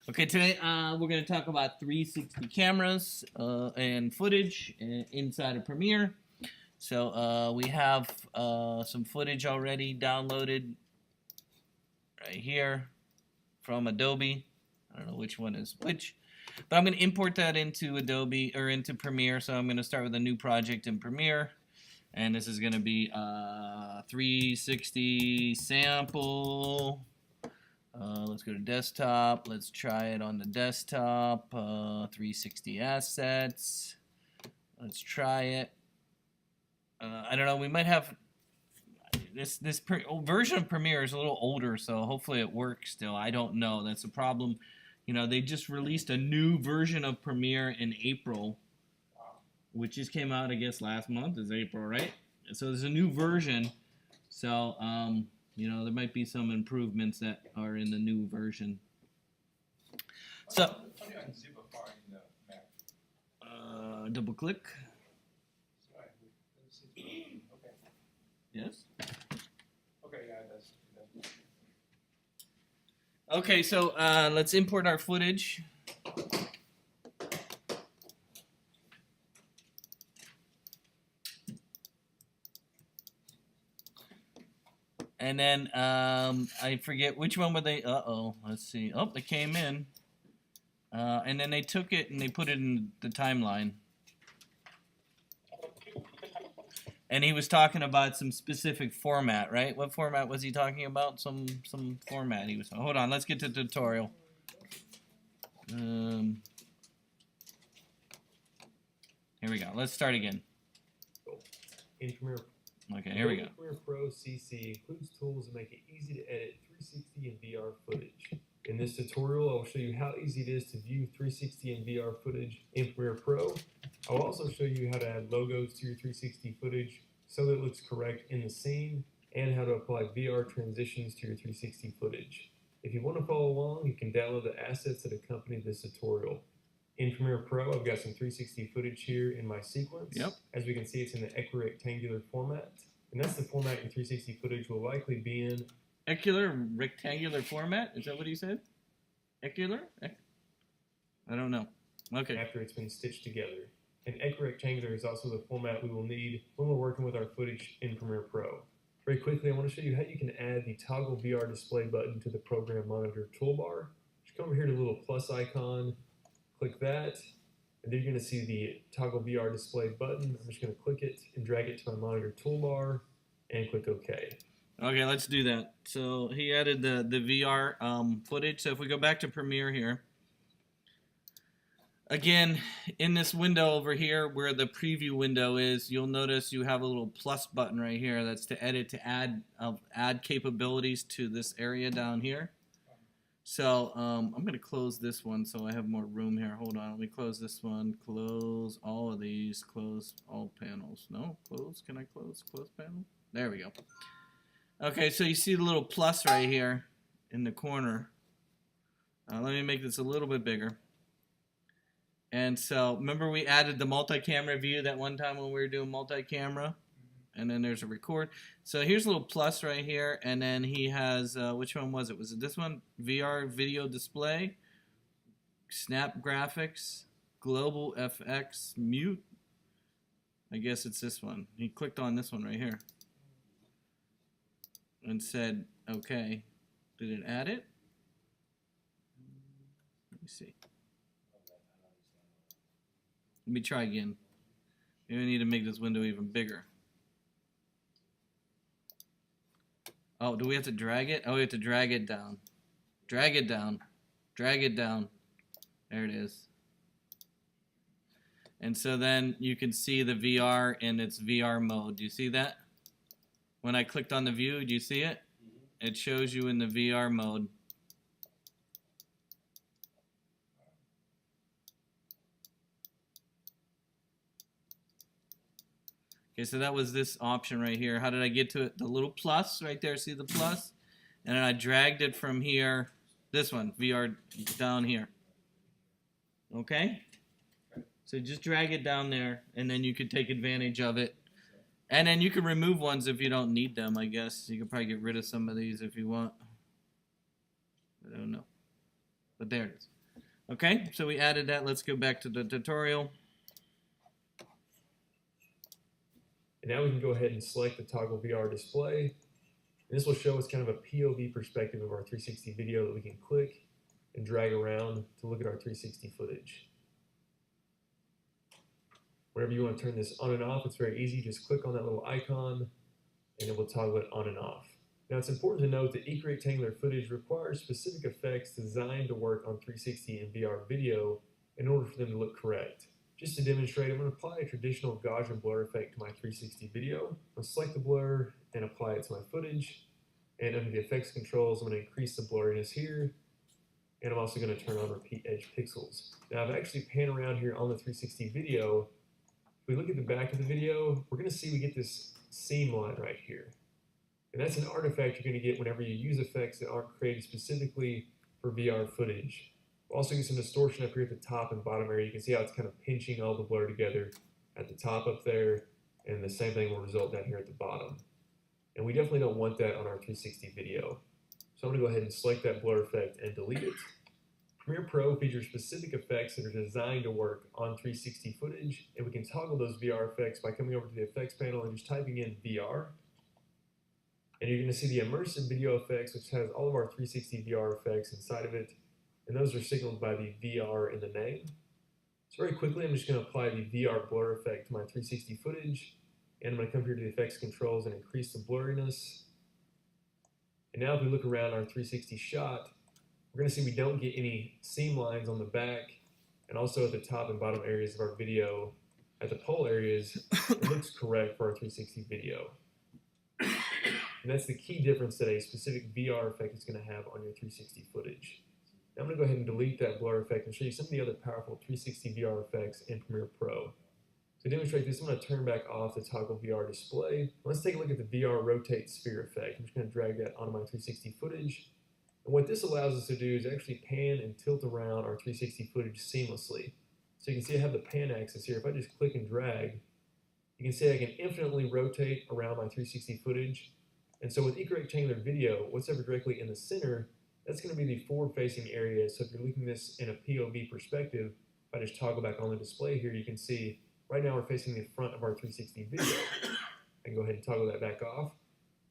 Okay, today we're going to talk about 360 cameras and footage inside of Premiere. So we have some footage already downloaded right here from Adobe. I don't know which one is which, but I'm going to import that into Adobe or into Premiere. So I'm going to start with a new project in Premiere, and this is going to be 360 sample. Let's go to desktop. Let's try it on the desktop. 360 assets. Let's try it. I don't know. We might have this version of Premiere is a little older, so hopefully it works still. I don't know. That's a problem. You know, they just released a new version of Premiere in April, which just came out, I guess, last month. Is April, right? So there's a new version. So you know, there might be some improvements that are in the new version. So, double click. Yes? Okay, yeah, it does. Okay, so let's import our footage. And then I forget which one were they. Let's see. Oh, they came in, and then they took it and they put it in the timeline. And he was talking about some specific format, right? What format was he talking about? Some format he was. Hold on, let's get to the tutorial. Here we go. Let's start again. In Premiere. Okay, here we go. Premiere Pro CC includes tools that make it easy to edit 360 and VR footage. In this tutorial, I will show you how easy it is to view 360 and VR footage in Premiere Pro. I will also show you how to add logos to your 360 footage so that it looks correct in the scene, and how to apply VR transitions to your 360 footage. If you want to follow along, you can download the assets that accompany this tutorial. In Premiere Pro, I've got some 360 footage here in my sequence. Yep. As we can see, it's in the equirectangular format, and that's the format your 360 footage will likely be in. Rectangular format? Is that what he said? Equilar? I don't know. Okay. After it's been stitched together. And equirectangular is also the format we will need when we're working with our footage in Premiere Pro. Very quickly, I want to show you how you can add the toggle VR display button to the program monitor toolbar. Just come over here to the little plus icon. Click that, and then you're going to see the toggle VR display button. I'm just going to click it and drag it to my monitor toolbar and click OK. Okay, let's do that. So he added the VR footage. So if we go back to Premiere here, again, in this window over here where the preview window is, you'll notice you have a little plus button right here. That's to edit, to add capabilities to this area down here. So I'm going to close this one so I have more room here. Hold on. Let me close this one. Close all of these. Close all panels. No? Close? Can I close? Close panel? There we go. Okay, so you see the little plus right here in the corner. Let me make this a little bit bigger. And so remember we added the multi-camera view that one time when we were doing multi-camera? And then there's a record. So here's a little plus right here, and then he has, which one was it? Was it this one? VR video display, snap graphics, global FX, mute. I guess it's this one. He clicked on this one right here and said, okay. Did it add it? Let me see. Let me try again. Maybe I need to make this window even bigger. Oh, do we have to drag it? Oh, we have to drag it down. Drag it down. Drag it down. There it is. And so then you can see the VR in its VR mode. Do you see that? When I clicked on the view, do you see it? It shows you in the VR mode. Okay, so that was this option right here. How did I get to it? The little plus right there, see the plus? And then I dragged it from here, this one, VR down here. Okay? So just drag it down there, and then you could take advantage of it. And then you can remove ones if you don't need them, I guess. You could probably get rid of some of these if you want. I don't know. but there it is. Okay, so we added that. Let's go back to the tutorial. And now we can go ahead and select the toggle VR display. And this will show us kind of a POV perspective of our 360 video that we can click and drag around to look at our 360 footage. Whenever you want to turn this on and off, it's very easy. Just click on that little icon and it will toggle it on and off. Now it's important to note that equirectangular footage requires specific effects designed to work on 360 and VR video in order for them to look correct. Just to demonstrate, I'm going to apply a traditional Gaussian blur effect to my 360 video. I'm going to select the blur and apply it to my footage. And under the effects controls, I'm going to increase the blurriness here. And I'm also going to turn on repeat edge pixels. Now I've actually panned around here on the 360 video. If we look at the back of the video, we're going to see we get this seam line right here. And that's an artifact you're going to get whenever you use effects that aren't created specifically for VR footage. We'll also get some distortion up here at the top and bottom area. You can see how it's kind of pinching all the blur together at the top up there, and the same thing will result down here at the bottom. And we definitely don't want that on our 360 video. So I'm going to go ahead and select that blur effect and delete it. Premiere Pro features specific effects that are designed to work on 360 footage, and we can toggle those VR effects by coming over to the effects panel and just typing in VR. And you're going to see the immersive video effects, which has all of our 360 VR effects inside of it. And those are signaled by the VR in the name. So very quickly, I'm just going to apply the VR blur effect to my 360 footage. And I'm going to come here to the effects controls and increase the blurriness. And now if we look around our 360 shot, we're going to see we don't get any seam lines on the back. And also at the top and bottom areas of our video, at the pole areas, it looks correct for our 360 video. And that's the key difference that a specific VR effect is going to have on your 360 footage. Now I'm going to go ahead and delete that blur effect and show you some of the other powerful 360 VR effects in Premiere Pro. To demonstrate this, I'm going to turn back off the toggle VR display. Let's take a look at the VR rotate sphere effect. I'm just going to drag that onto my 360 footage. And what this allows us to do is actually pan and tilt around our 360 footage seamlessly. So you can see I have the pan axis here. If I just click and drag, you can see I can infinitely rotate around my 360 footage. And so with equirectangular video, what's ever directly in the center, that's going to be the forward-facing area. So if you're looking at this in a POV perspective, if I just toggle back on the display here, you can see right now we're facing the front of our 360 video. I can go ahead and toggle that back off.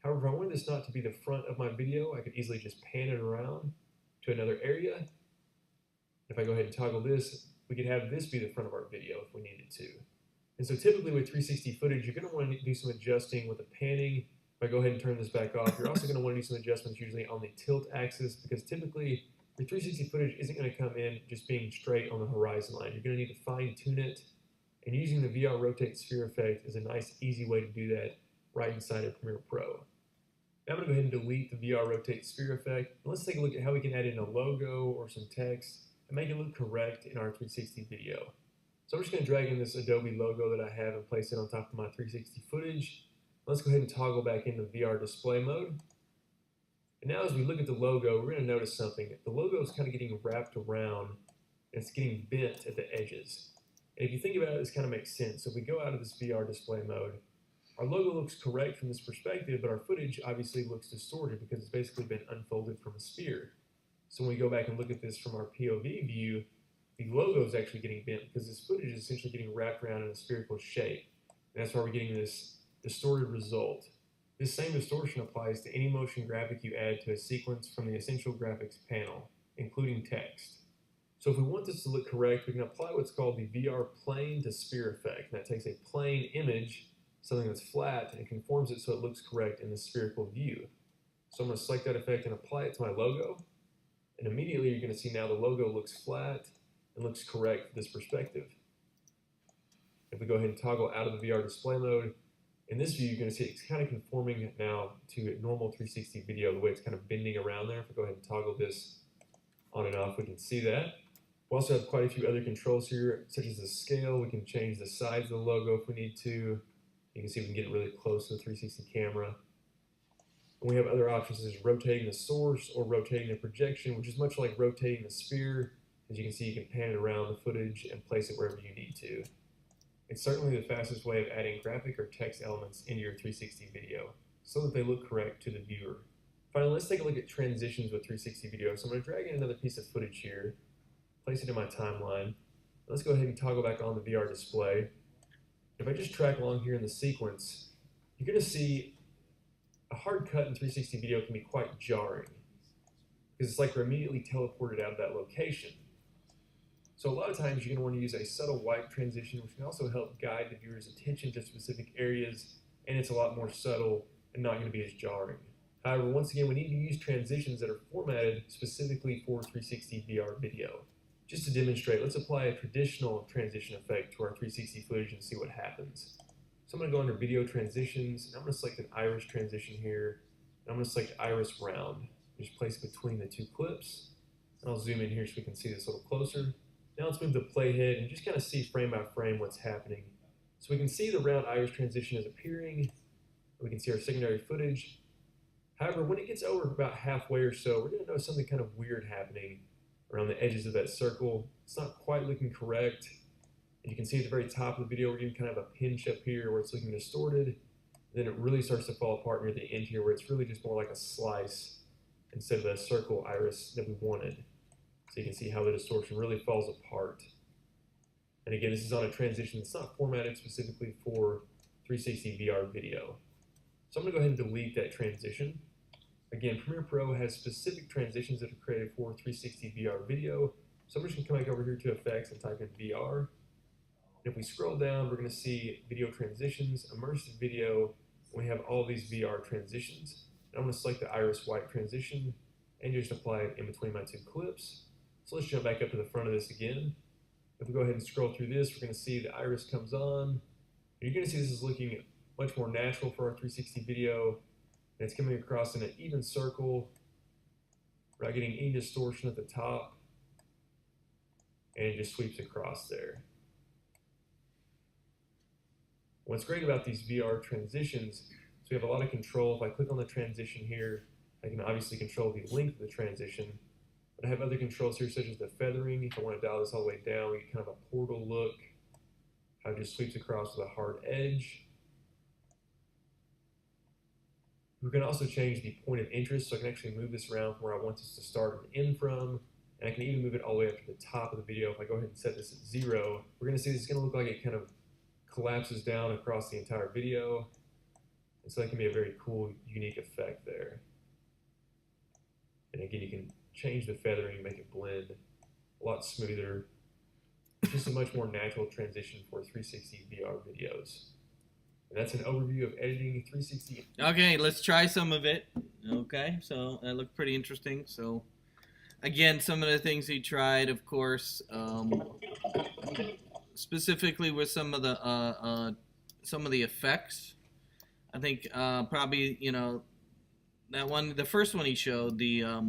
However, if I wanted this not to be the front of my video, I could easily just pan it around to another area. If I go ahead and toggle this, we could have this be the front of our video if we needed to. And so typically with 360 footage, you're going to want to do some adjusting with the panning. If I go ahead and turn this back off, you're also going to want to do some adjustments usually on the tilt axis, because typically your 360 footage isn't going to come in just being straight on the horizon line. You're going to need to fine tune it, and using the VR rotate sphere effect is a nice easy way to do that right inside of Premiere Pro. Now I'm going to go ahead and delete the VR rotate sphere effect. And let's take a look at how we can add in a logo or some text and make it look correct in our 360 video. So I'm just going to drag in this Adobe logo that I have and place it on top of my 360 footage. Let's go ahead and toggle back into VR display mode. And now as we look at the logo, we're going to notice something. The logo is kind of getting wrapped around and it's getting bent at the edges. And if you think about it, this kind of makes sense. So if we go out of this VR display mode, our logo looks correct from this perspective, but our footage obviously looks distorted because it's basically been unfolded from a sphere. So when we go back and look at this from our POV view, the logo is actually getting bent because this footage is essentially getting wrapped around in a spherical shape. And that's why we're getting this distorted result. This same distortion applies to any motion graphic you add to a sequence from the Essential Graphics panel, including text. So if we want this to look correct, we can apply what's called the VR plane to sphere effect. And that takes a plane image, something that's flat, and conforms it so it looks correct in the spherical view. So I'm going to select that effect and apply it to my logo. And immediately you're going to see now the logo looks flat and looks correct for this perspective. If we go ahead and toggle out of the VR display mode, in this view, you're going to see it's kind of conforming now to a normal 360 video, the way it's kind of bending around there. If we go ahead and toggle this on and off, we can see that. We also have quite a few other controls here, such as the scale. We can change the size of the logo if we need to. You can see we can get it really close to the 360 camera. And we have other options such as rotating the source or rotating the projection, which is much like rotating the sphere. As you can see, you can pan it around the footage and place it wherever you need to. It's certainly the fastest way of adding graphic or text elements into your 360 video so that they look correct to the viewer. Finally, let's take a look at transitions with 360 video. So I'm going to drag in another piece of footage here, place it in my timeline. Let's go ahead and toggle back on the VR display. If I just track along here in the sequence, you're going to see a hard cut in 360 video can be quite jarring because it's like we're immediately teleported out of that location. So a lot of times you're going to want to use a subtle wipe transition, which can also help guide the viewer's attention to specific areas, and it's a lot more subtle and not going to be as jarring. However, once again, we need to use transitions that are formatted specifically for 360 VR video. Just to demonstrate, let's apply a traditional transition effect to our 360 footage and see what happens. So I'm going to go under Video Transitions, and I'm going to select an iris transition here, and I'm going to select iris round. Just place it between the two clips, and I'll zoom in here so we can see this a little closer. Now let's move the playhead and just kind of see frame by frame what's happening. So we can see the round iris transition is appearing. We can see our secondary footage. However, when it gets over about halfway or so, we're going to notice something kind of weird happening around the edges of that circle. It's not quite looking correct. And you can see at the very top of the video, we're getting kind of a pinch up here where it's looking distorted. And then it really starts to fall apart near the end here where it's really just more like a slice instead of a circle iris that we wanted. So you can see how the distortion really falls apart. And again, this is on a transition that's not formatted specifically for 360 VR video. So I'm going to go ahead and delete that transition. Again, Premiere Pro has specific transitions that are created for 360 VR video. So I'm just going to come back over here to Effects and type in VR. And if we scroll down, we're going to see Video Transitions, Immersive Video, and we have all these VR transitions. And I'm going to select the iris wipe transition and just apply it in between my two clips. So let's jump back up to the front of this again. If we go ahead and scroll through this, we're going to see the iris comes on. And you're going to see this is looking much more natural for our 360 video. And it's coming across in an even circle, without getting any distortion at the top. And it just sweeps across there. What's great about these VR transitions is we have a lot of control. If I click on the transition here, I can obviously control the length of the transition. But I have other controls here such as the feathering. If I want to dial this all the way down, we get kind of a portal look. How it just sweeps across with a hard edge. We can also change the point of interest, so I can actually move this around from where I want this to start and end from. And I can even move it all the way up to the top of the video. If I go ahead and set this at 0, we're going to see this is going to look like it kind of collapses down across the entire video. And so that can be a very cool, unique effect there. And again, you can change the feathering, make it blend a lot smoother. Just a much more natural transition for 360 VR videos. And that's an overview of editing 360. Okay, let's try some of it. Okay, so that looked pretty interesting. So, again, some of the things he tried, of course, specifically with some of the effects. I think probably that one, the first one he showed, the I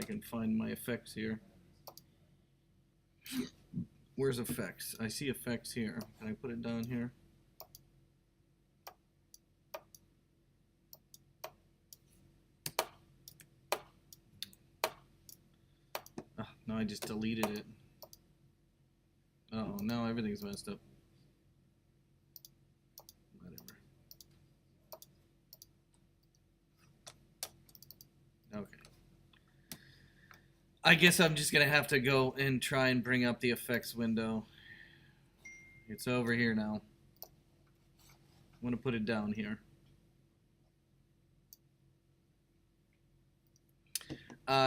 can find my effects here. Where's effects? I see effects here. Can I put it down here? Oh, no, I just deleted it. Oh, now everything's messed up. Whatever. Okay. I guess I'm just gonna have to go and try and bring up the effects window. It's over here now. I'm gonna put it down here.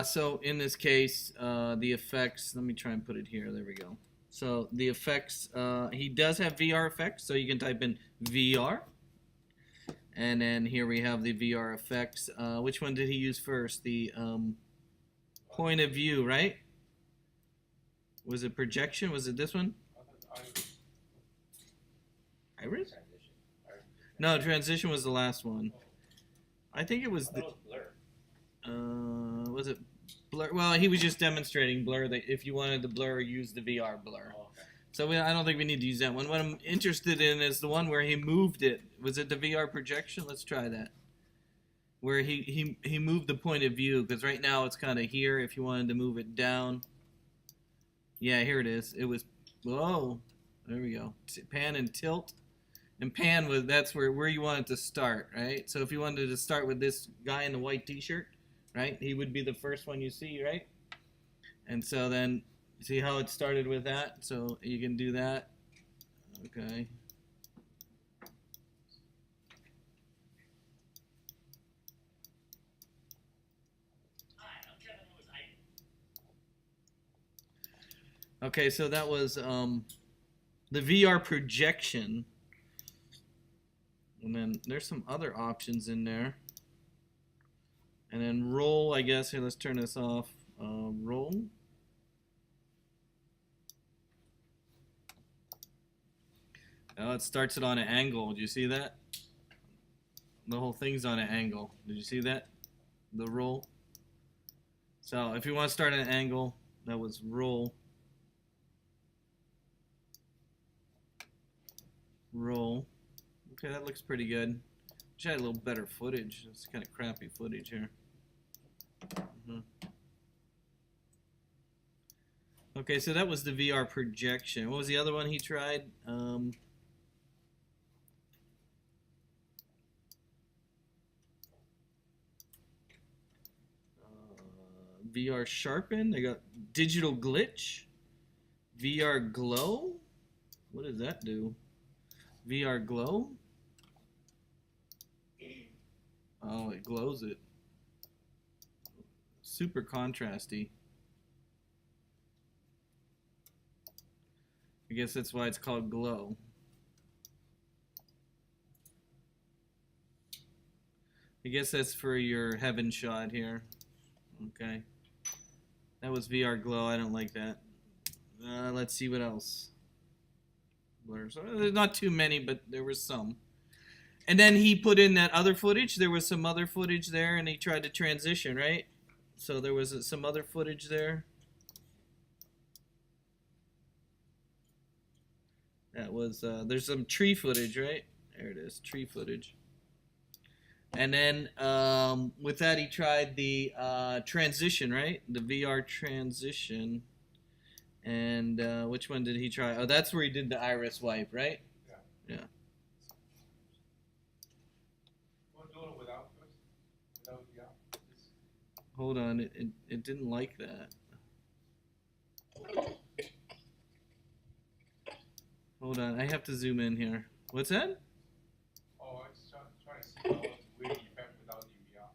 So in this case, the effects, let me try and put it here. There we go. So the effects, he does have VR effects, so you can type in VR. And then here we have the VR effects. Which one did he use first? The point of view, right? Was it projection? Was it this one? Iris? No, transition was the last one. I think it was the was it blur? Well, he was just demonstrating blur. That if you wanted the blur, use the VR blur. Oh, okay. So I don't think we need to use that one. What I'm interested in is the one where he moved it. Was it the VR projection? Let's try that. Where he moved the point of view, because right now it's kind of here. If you wanted to move it down, yeah, here it is. It was, whoa, there we go. Pan and tilt, And pan was that's where you wanted to start, right? So if you wanted to start with this guy in the white T-shirt, right? He would be the first one you see, right? And so then see how it started with that. So you can do that. Okay. Okay, so that was the VR projection. And then there's some other options in there. And then roll, I guess. Here, let's turn this off. Roll. Oh, it starts it on an angle. Did you see that? The whole thing's on an angle. Did you see that? The roll. So if you want to start at an angle, that was roll. Roll. Okay, that looks pretty good. Wish I had a little better footage. It's kind of crappy footage here. Okay, so that was the VR projection. What was the other one he tried? VR sharpen. They got digital glitch. VR glow. What does that do? VR glow. Oh, it glows it. Super contrasty. I guess that's why it's called glow. I guess that's for your heaven shot here. Okay. That was VR glow. I don't like that. Let's see what else. There's not too many, but there was some. And then he put in that other footage. There was some other footage there, and he tried to transition, right? So there was some other footage there. That was, there's some tree footage, right? There it is, tree footage. And then with that, he tried the transition, right? The VR transition. And which one did he try? Oh, that's where he did the iris wipe, right? Yeah. Yeah. Hold on, it didn't like that. Hold on, I have to zoom in here. What's that? Oh, I was trying to see how it weird effect without the VR.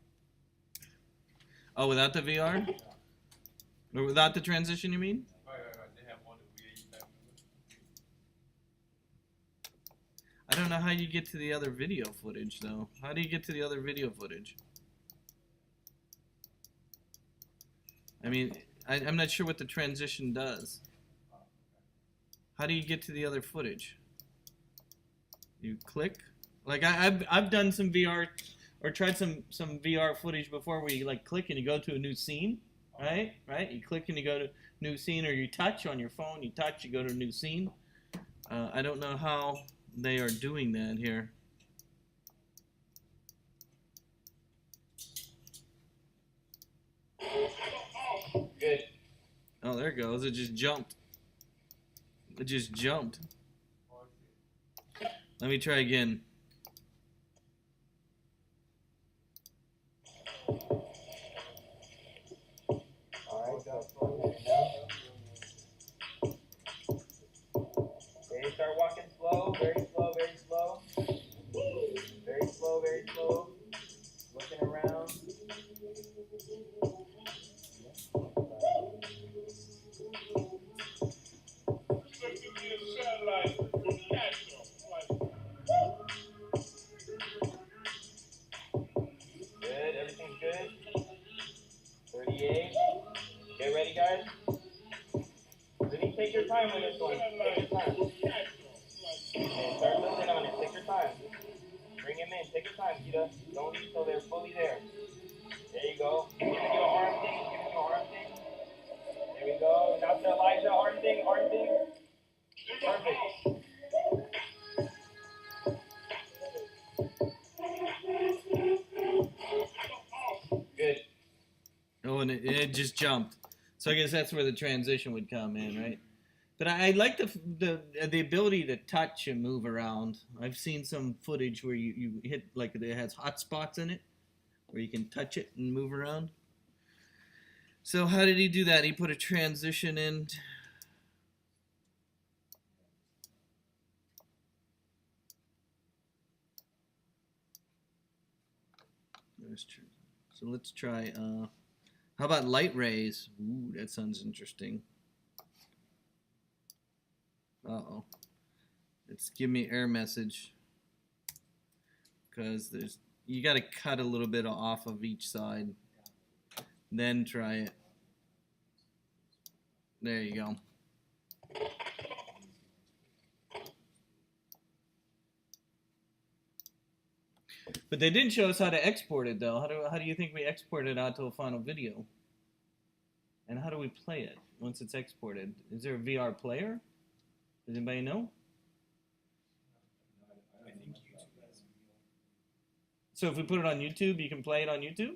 Oh, without the VR? Yeah. Or without the transition, you mean? Right. They have all the weird effect. I don't know how you get to the other video footage, though. How do you get to the other video footage? I mean, I'm not sure what the transition does. How do you get to the other footage? You click? Like I've done some VR or tried some VR footage before where you like click and you go to a new scene, right? Right? You click and you go to new scene, or you touch on your phone. You touch, you go to a new scene. I don't know how they are doing that here. Good. Oh, there it goes. It just jumped. It just jumped. Let me try again. Okay, start walking slow, very slow, very slow. Very slow, very slow. Looking around. Good, everything's good. 38. Get ready, guys. Really take your time with this one. Take your time. Okay, start looking on it. Take your time. Bring him in. Take your time, Kita. Don't leave till they're fully there. There you go. Giving you an arm thing. Giving you an arm thing. There we go. Now to Elijah. Arm thing. Arm thing. Perfect. Good. Oh, and it just jumped. So I guess that's where the transition would come in, right? But I like the ability to touch and move around. I've seen some footage where you hit, like, it has hot spots in it where you can touch it and move around. So how did he do that? He put a transition in. So let's try, how about light rays? Ooh, that sounds interesting. Uh-oh. Let's give me error message. Because you got to cut a little bit off of each side. Then try it. There you go. But they didn't show us how to export it, though. How do you think we export it out to a final video? And how do we play it once it's exported? Is there a VR player? Does anybody know? I think YouTube has VR. So if we put it on YouTube, you can play it on YouTube?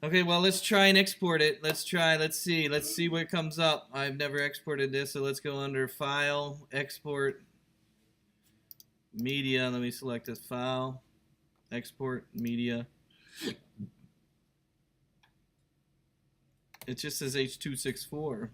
Okay, well, let's try and export it. Let's try. Let's see what comes up. I've never exported this, so let's go under File, Export, Media. Let me select this file, Export, Media. It just says H.264.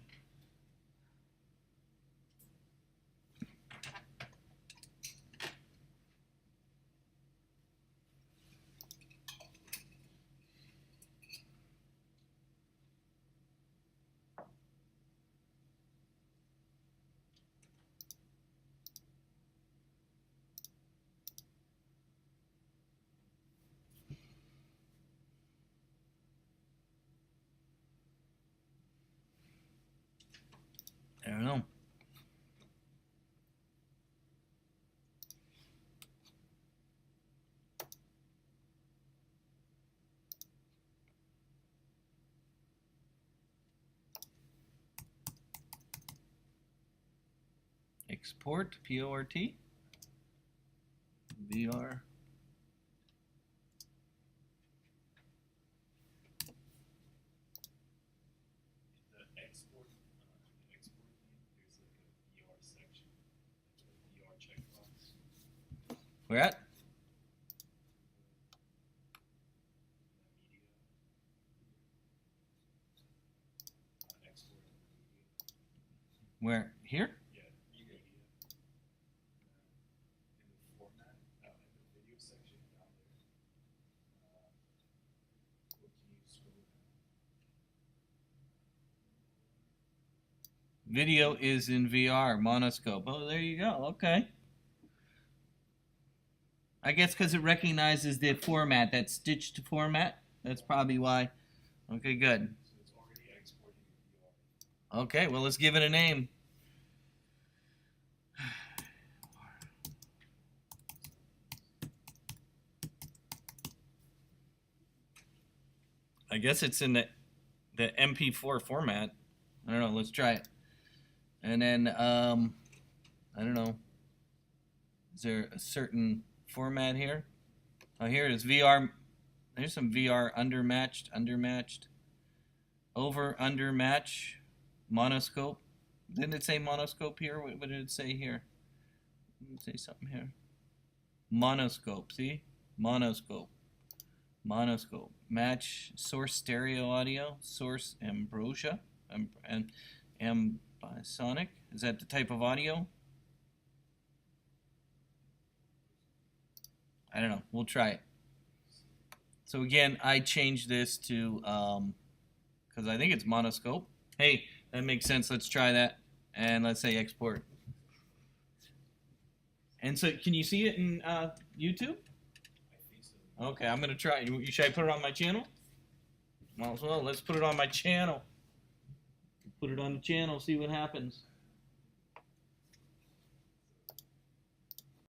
I don't know. Export, P-O-R-T, VR. The export thing, there's like a VR section, like a VR checkbox. Where at? Media. Export media. Where? Here? Yeah, media. In the format, in the video section down there. What can you scroll down? Video is in VR, monoscope. Oh, there you go. Okay. I guess because it recognizes the format, that stitched format. That's probably why. Okay, good. So it's already exporting in VR. Okay, well, let's give it a name. I guess it's in the MP4 format. I don't know. Let's try it. And then, I don't know. Is there a certain format here? Oh, here it is. VR. There's some VR undermatched, over, undermatch, monoscope. Didn't it say monoscope here? What did it say here? Did it say something here? Monoscope. See? Monoscope. Monoscope. Match source stereo audio. Source ambrosia. And ambisonic. Is that the type of audio? I don't know. We'll try it. So again, I changed this to, because I think it's monoscope. Hey, that makes sense. Let's try that. And let's say export. And so, can you see it in YouTube? I think so. Okay, I'm going to try. Should I put it on my channel? Well, let's put it on my channel. Put it on the channel, see what happens.